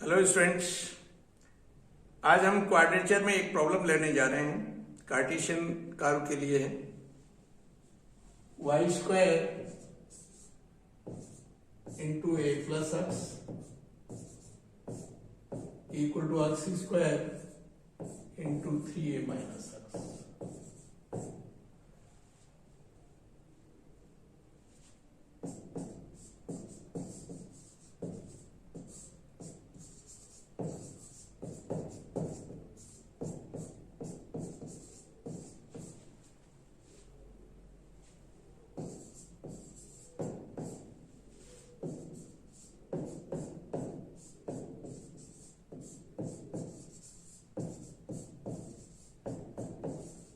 Hello students. आज हम quadrature में एक प्रॉब्लम लेने जा रहे हैं। कार्टेशियन कर्व के लिए है Y square into A plus X equal to X square into 3a minus X.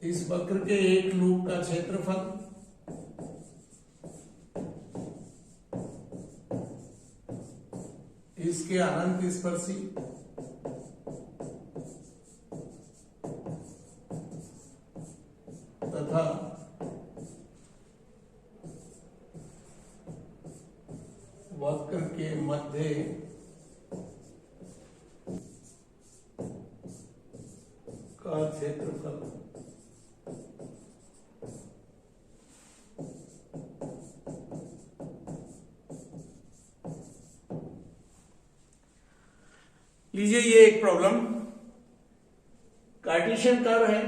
इस वक्र के एक लूप का क्षेत्रफल इसके अनंत स्पर्शी तथा वक्र के मध्य का क्षेत्रफल लीजिए, ये एक प्रॉब्लम कार्टेशियन कर्व है।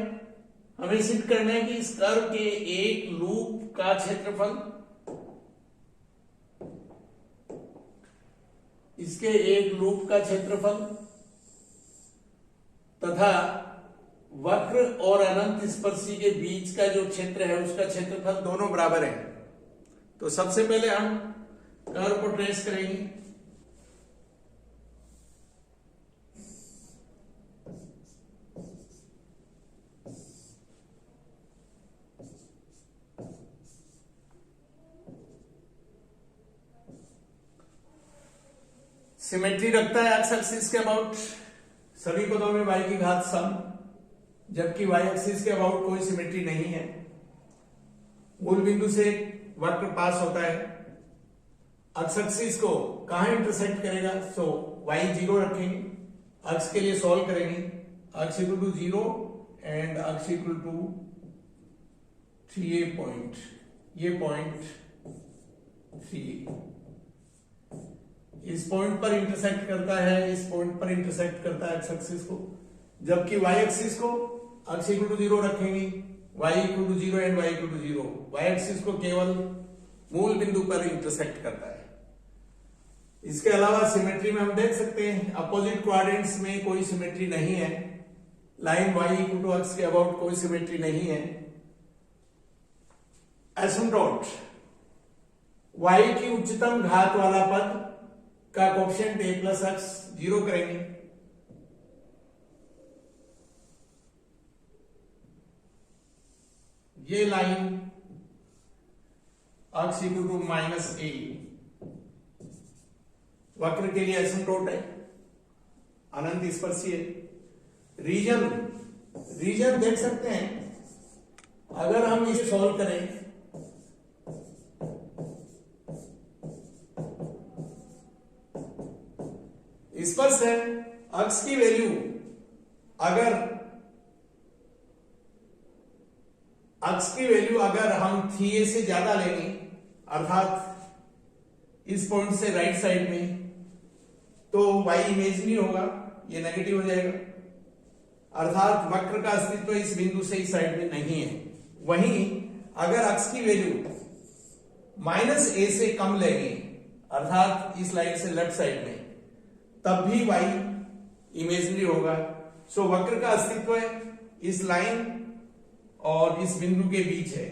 हमें सिद्ध करना है कि इस कर्व के एक लूप का क्षेत्रफल इसके एक लूप का क्षेत्रफल तथा वक्र और अनंत स्पर्शी के बीच का जो क्षेत्र है उसका क्षेत्रफल दोनों बराबर है। तो सबसे पहले हम कर्व को ट्रेस करेंगे। सिमेट्री रखता है एक्स एक्सिस के अबाउट, सभी पदों में y की घात सम, जबकि y एक्सिस के अबाउट कोई सिमेट्री नहीं है। मूल बिंदु से वक्र पास होता है। एक्स एक्सिस को कहां इंटरसेक्ट करेगा? सो y 0 रखेंगे, x के लिए सॉल्व करेंगे। x equal to 0 and x equal to 3a point, ये पॉइंट 3a इस पॉइंट पर इंटरसेक्ट करता है, इस पॉइंट पर इंटरसेक्ट करता है एक्स एक्सिस को, जबकि वाई एक्सिस को एक्स इक्वल टू 0 रखेंगे, Y equal to 0 and Y equal to 0। Y axis को केवल मूल बिंदु पर इंटरसेक्ट करता है। इसके अलावा सिमेट्री में हम देख सकते हैं अपोजिट क्वाड्रेंट्स में कोई सिमेट्री नहीं है। Line Y equal to X के अबाउट कोई सिमेट्री नहीं है। एसिम्प्टोट वाई की उच्चतम घात वाला पद का कोएफिशिएंट a प्लस एक्स 0 करेंगे। ये line x equal to minus a वक्र के लिए एसिम्प्टोट है, अनंत स्पर्शी है। रीजन देख सकते हैं, अगर हम इसे सॉल्व करें स्पर्श है, x की वैल्यू अगर हम 3a से ज्यादा लेंगे, अर्थात इस पॉइंट से राइट साइड में, तो y इमेजिनरी होगा, ये नेगेटिव हो जाएगा, अर्थात वक्र का अस्तित्व इस बिंदु से इस साइड में नहीं है। वहीं अगर x की वैल्यू माइनस a से कम लेंगे, अर्थात इस लाइन से लेफ्ट साइड में, तब भी y इमेजिनरी होगा। सो वक्र का अस्तित्व इस लाइन और इस बिंदु के बीच है।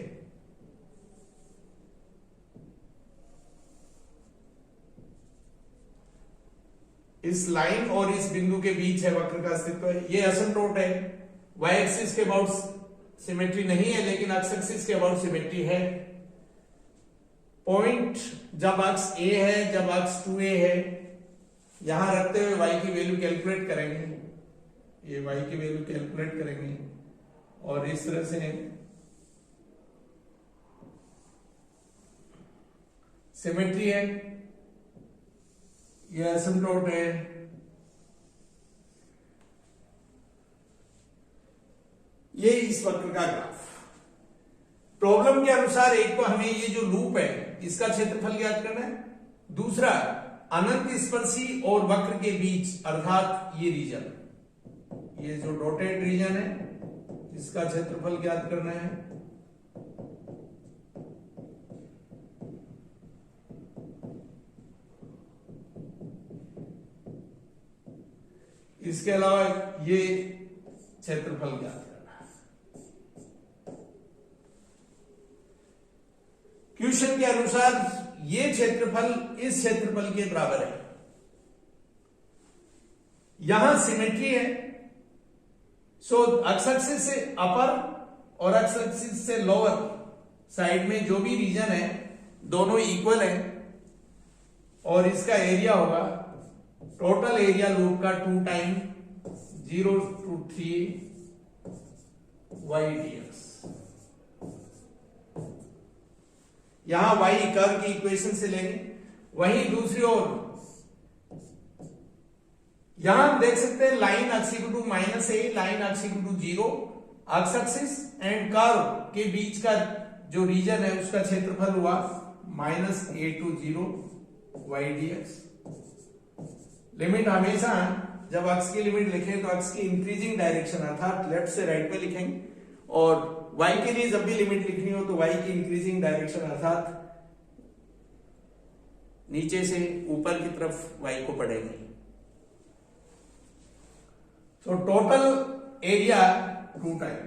इस लाइन और इस बिंदु के बीच है वक्र का अस्तित्व है। ये एसिम्प्टोट है। y एक्सिस के अबाउट सिमेट्री नहीं है, लेकिन x एक्सिस के अबाउट सिमेट्री है। पॉइंट जब x a है, जब x 2a है, यहां रखते हुए y की वैल्यू कैलकुलेट करेंगे। ये y की वैल्यू कैलकुलेट करेंगे और इस तरह से सिमेट्री है, ये एसिम्प्टोट है, ये इस वक्र का ग्राफ। प्रॉब्लम के अनुसार एक तो हमें ये जो लूप है इसका क्षेत्रफल ज्ञात करना है, दूसरा अनंत स्पर्शी और वक्र के बीच अर्थात ये रीजन, ये जो डॉटेड रीजन है इसका क्षेत्रफल ज्ञात करना है। इसके अलावा ये क्षेत्रफल ज्ञात करना है। क्वेश्चन के अनुसार ये क्षेत्रफल इस क्षेत्रफल के बराबर है। यहां सिमेट्री है, सो एक्स एक्सिस से अपर और एक्स एक्सिस से लोअर साइड में जो भी रीजन है दोनों इक्वल है, और इसका एरिया होगा टोटल एरिया लूप का 2 टाइम 0 to 3 y dx। यहां y कर्व की इक्वेशन से लेंगे। वहीं दूसरी ओर यहां हम देख सकते हैं line X equal to -a, line X equal to 0, X axis and curve के बीच का जो रीजन है उसका क्षेत्रफल हुआ -a to 0 y dx। Limit हमेशा जब अक्स की लिमिट लिखें तो अक्स की इंक्रीजिंग डायरेक्शन अर्थात लेफ्ट से राइट पे लिखेंगे, और y के लिए जब भी लिमिट लिखनी हो तो y की इंक्रीजिंग डायरेक्शन अर्थात नीचे से ऊपर की तरफ y को पढ़ेंगे। तो टोटल एरिया 2 टाइम।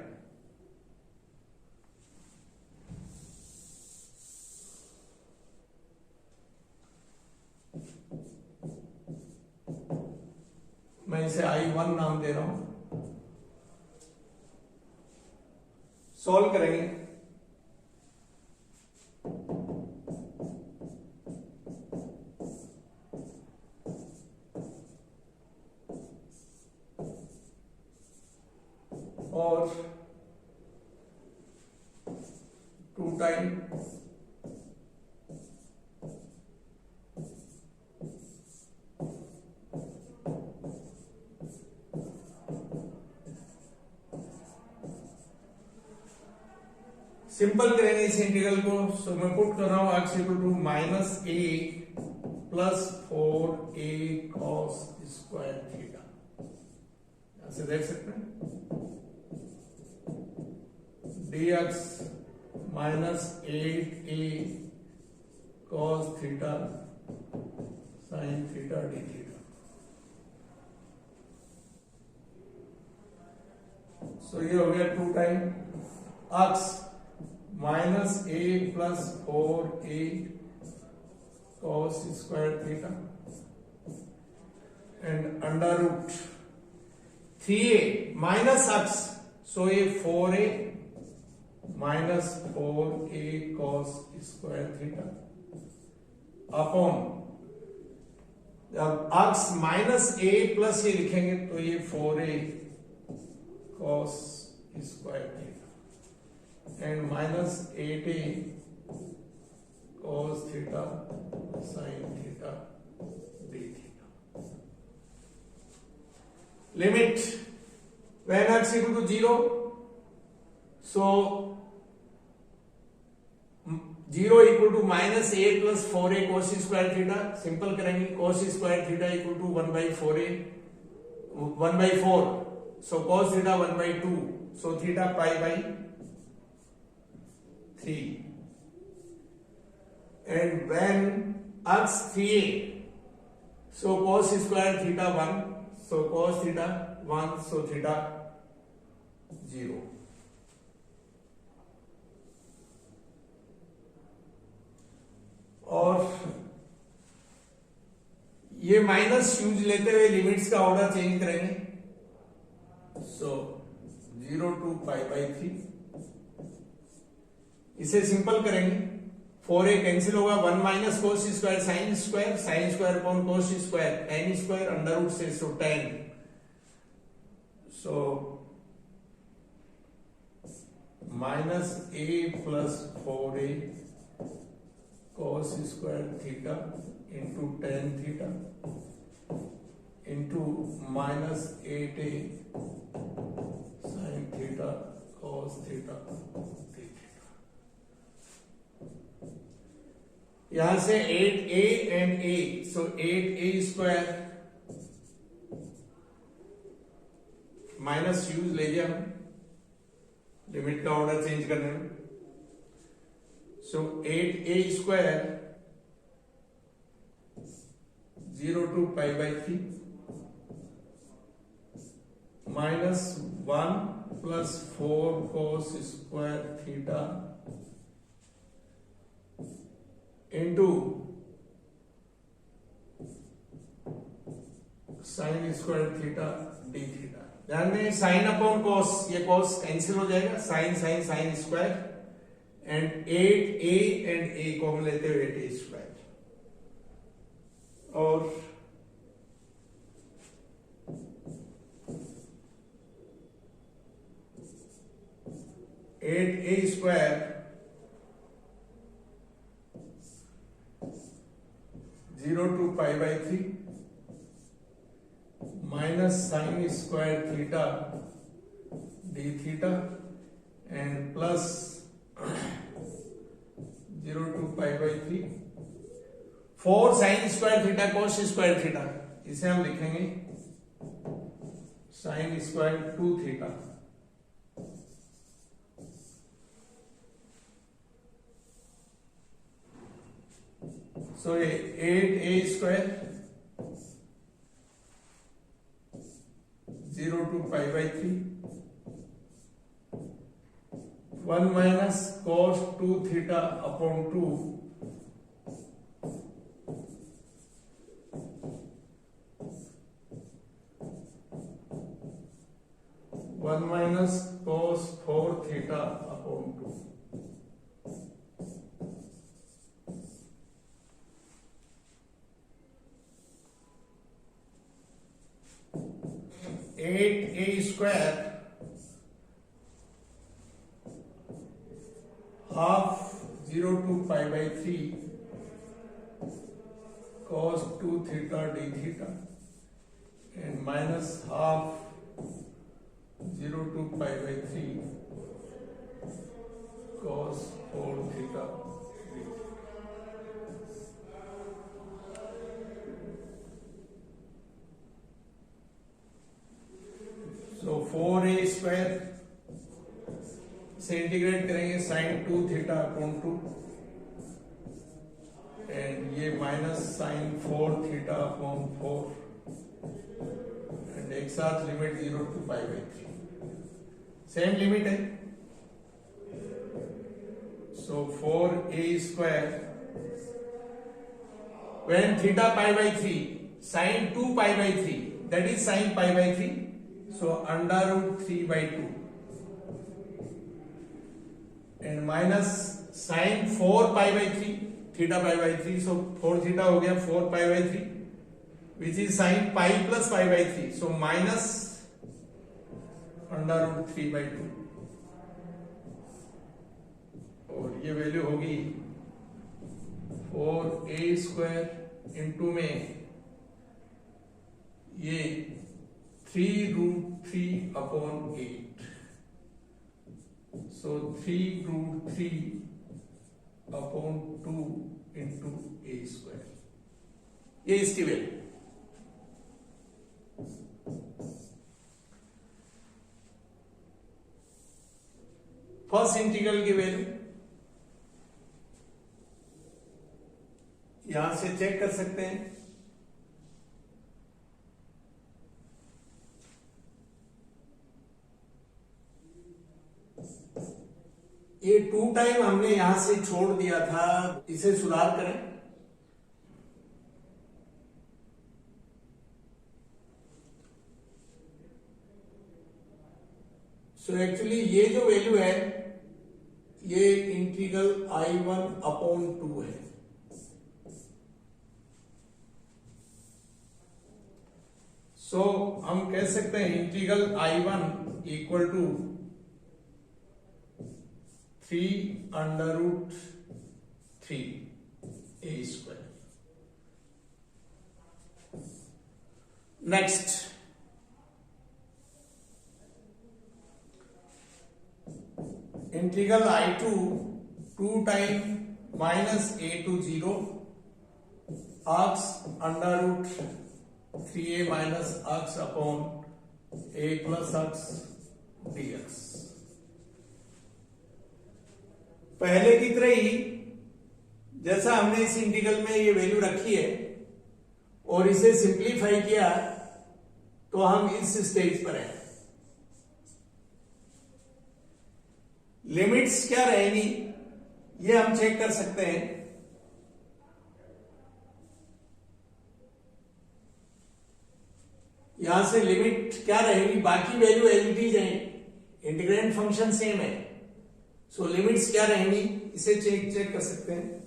मैं इसे I1 नाम दे रहा हूं। सॉल्व करेंगे। और 2 टाइम सिंपल करेंगे इस इंटीग्रल को। सो मैं पुट कर रहा हूं x equal to -a plus 4a cos square theta. यहां से देख सकते हैं dx -8a cos theta sin theta d theta. So ये हो गया 2 time x -a plus 4a cos square theta and under root 3a minus x, so ये 4a minus 4a cos square theta upon, जब x minus a plus ये लिखेंगे तो ये 4a cos square theta and minus 8a cos theta sin theta d theta. Limit when x equal to 0, so 0 equal to -a plus 4a cos square theta. Simple करेंगे cos square theta equal to 1/4a 1/4, so cos theta 1/2, so theta π/3 and when x 3a, so cos square theta 1, so cos theta 1, so theta 0। और ये minus use लेते हुए limits का order change करेंगे। सो 0 to π/3। इसे simple करेंगे, 4a cancel होगा, 1 minus cos square sine square upon cos square tan square under root से, so tan, so -a plus 4a cos square theta into tan theta into -8a sin theta cos theta d theta. यहां से 8a and a, so 8a square minus use ले लिया हम limit का order change करने में। So 8a square 0 to π/3 minus 1 plus 4 cos square theta into sine square theta d theta. ध्यान में साइन अपॉन कॉस, ये कॉस कैंसिल हो जाएगा, sine sine sine square and 8a and a common लेते हुए 8a square और eight A square 0 to π/3 minus sine square theta d theta and plus 0 to π/3 4 sine square theta cos square theta, इसे हम लिखेंगे sine square 2 theta. So ये 8a square 0 to π/3 1 minus cos 2 theta upon 2 1 minus cos 4 theta upon 2। Eight A square half 0 to π/3 cos 2 theta d theta and minus half 0 to π/3 cos 4 theta d theta. So 4a square से integrate करेंगे sine 2 theta upon 2 and ये minus sine 4 theta upon 4 and एक साथ limit 0 to π/3 same limit है। So 4a square when theta π/3 sine 2 π/3 that is sine π/3, so under root 3/2 and minus sin 4 π/3 theta π/3, so 4 theta हो गया 4 π/3 which is sin pi plus π/3, so minus under root 3/2 और ये value होगी 4a square into में ये 3√3 upon 8, so 3√3 upon 2 into a square, ये इसकी value. First integral की वैल्यू यहां से चेक कर सकते हैं। ये 2 टाइम हमने यहां से छोड़ दिया था, इसे सुधार करें। सो एक्चुअली ये जो वैल्यू है ये इंटीग्रल I1 अपॉन 2 है। सो हम कह सकते हैं integral I1 equal to 3√3 a square. Next integral I2 2 time minus a to 0 x under root 3a minus x upon a plus x dx। पहले की तरह ही जैसा हमने इस इंटीग्रल में ये वैल्यू रखी है और इसे सिंप्लीफाई किया तो हम इस स्टेज पर हैं। लिमिट्स क्या रहेंगी ये हम चेक कर सकते हैं। यहां से लिमिट क्या रहेगी, बाकी वैल्यू एज इट इज है, इंटीग्रेंड फंक्शन सेम है, सो लिमिट्स क्या रहेंगी इसे चेक कर सकते हैं।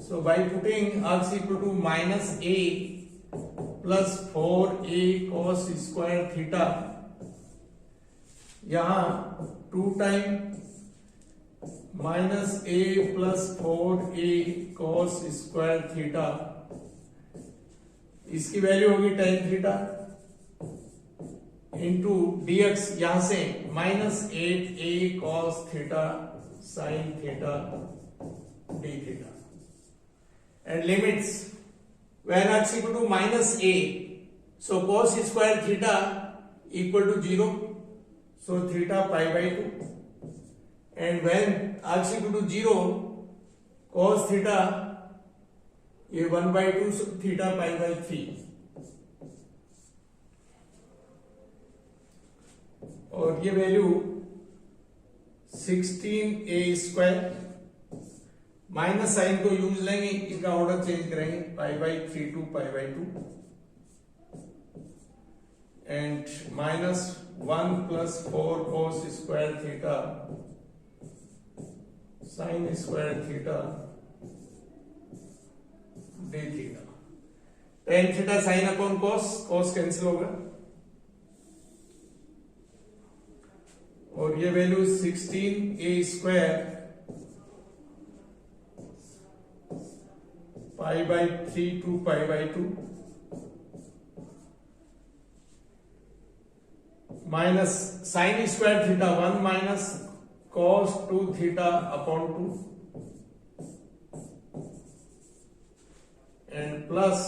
So by putting x equal to minus a plus 4a cos square theta, यहां 2 time minus a plus 4a cos square theta, इसकी वैल्यू होगी tan थीटा इंटू dx, यहां से minus 8a cos theta sin theta d theta. And limits when x equal to minus a, so cos square theta equal to 0, so theta pi by 2, and when x equal to 0, cos theta ये 1 by 2, so theta pi by 3, और ये value 16a स्क्वायर, minus sine को use लेंगे, इसका order change करेंगे, pi by 3 to pi by 2 and minus 1 plus 4 cos square theta sine square theta d theta. tan theta sine upon cos, cos cancel होगा और ये value 16a square pi by 3 to pi by 2 minus sine square theta 1 minus cos 2 theta upon 2 and plus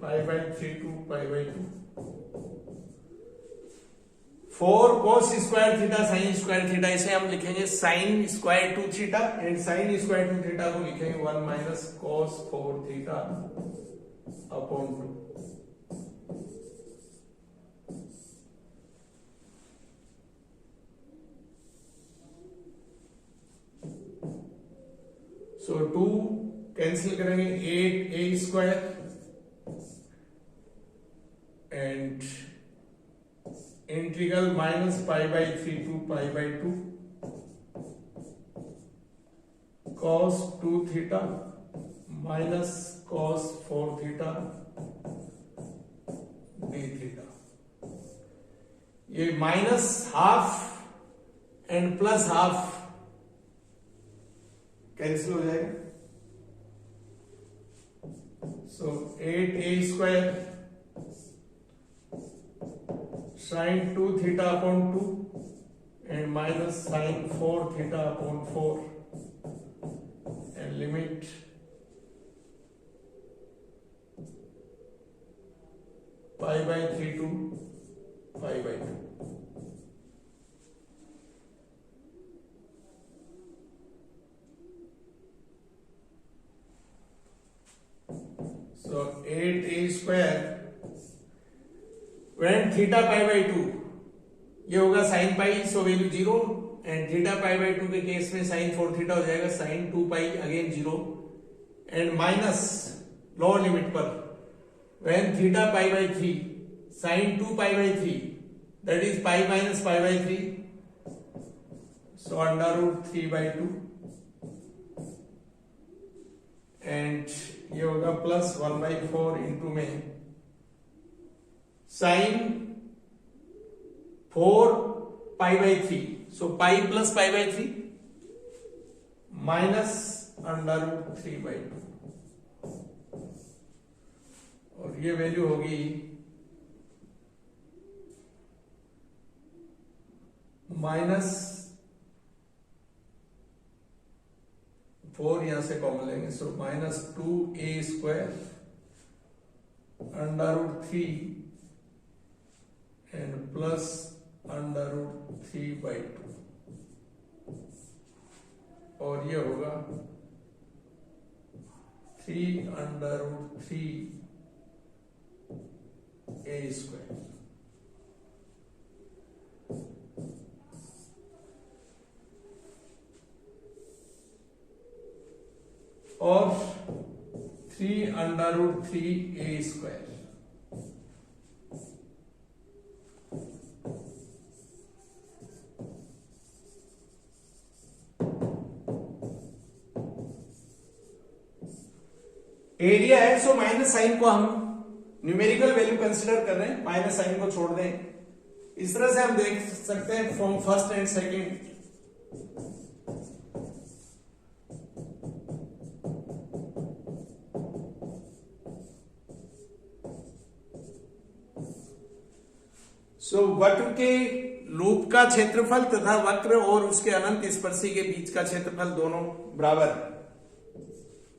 pi by 3 to pi by 2 4 cos square theta sine square theta, इसे हम लिखेंगे sine square 2 theta and sine square 2 theta को लिखेंगे 1 minus cos 4 theta upon 2। So 2 cancel करेंगे, 8a square and integral minus pi by 3 to pi by 2 cos 2 theta minus cos 4 theta d theta. ये minus half and plus half cancel हो जाएगा, so 8a square sine 2 theta upon 2 and minus sine 4 theta upon 4 and limit pi by 3 to pi by 2। So 8a square when theta pi by 2, ये होगा sine pi, so value 0 and theta pi by 2 के case में sine 4 theta हो जाएगा sine 2 pi again 0 and minus lower limit पर when theta pi by 3 sine 2 pi by 3 that is pi minus pi by 3, so under root 3 by 2 and ये होगा plus 1 by 4 into में sine 4 pi by 3, so pi plus pi by 3 minus √3/2 और ये value होगी -4, यहां से common लेंगे, सो -2a² √3 and plus √3/2 और ये होगा 3√3a²। और 3√3a²। एरिया है, सो माइनस साइन को हम न्यूमेरिकल वैल्यू कंसीडर कर रहे हैं, माइनस साइन को छोड़ दें। इस तरह से हम देख सकते हैं फ्रॉम फर्स्ट एंड सेकेंड। सो वक्र के लूप का क्षेत्रफल तथा वक्र और उसके अनंत स्पर्शी के बीच का क्षेत्रफल दोनों बराबर है।